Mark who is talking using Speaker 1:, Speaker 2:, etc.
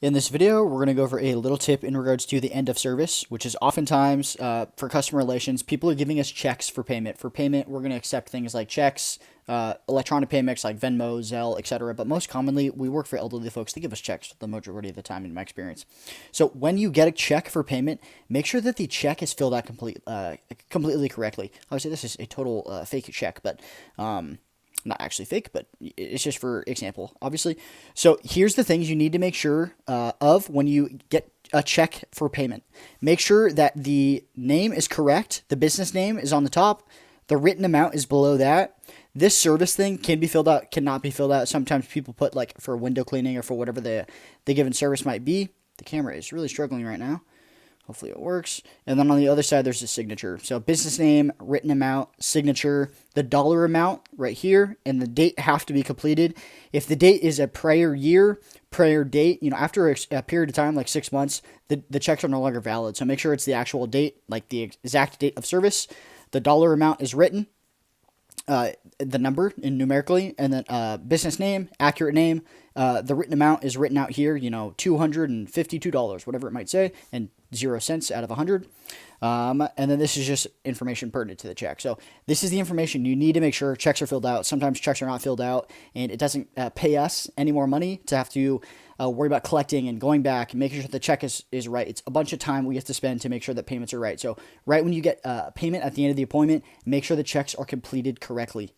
Speaker 1: In this video, we're going to go over a little tip in regards to the end of service, which is oftentimes for customer relations, people are giving us checks for payment. For payment, we're going to accept things like checks, electronic payments like Venmo, Zelle, etc. But most commonly, we work for elderly folks. They give us checks the majority of the time, in my experience. So when you get a check for payment, make sure that the check is filled out completely correctly. Obviously, this is a total fake check, but not actually fake, but it's just for example, obviously. So here's the things you need to make sure of when you get a check for payment. Make sure that the name is correct. The business name is on the top. The written amount is below that. This service thing can be filled out, cannot be filled out. Sometimes people put like for window cleaning or for whatever the given service might be. The camera is really struggling right now. Hopefully it works. And then on the other side, there's a signature. So business name, written amount, signature, the dollar amount right here, and the date have to be completed. If the date is a prior year, prior date, after a period of time, like 6 months, the checks are no longer valid. So make sure it's the actual date, like the exact date of service. The dollar amount is written, the number in numerically, and then business name, accurate name. The written amount is written out here, $252, whatever it might say, and 0 cents out of 100. And then this is just information pertinent to the check. So this is the information you need to make sure checks are filled out. Sometimes checks are not filled out, and it doesn't pay us any more money to have to worry about collecting and going back and making sure the check is right. It's a bunch of time we have to spend to make sure that payments are right. So right when you get payment at the end of the appointment, make sure the checks are completed correctly.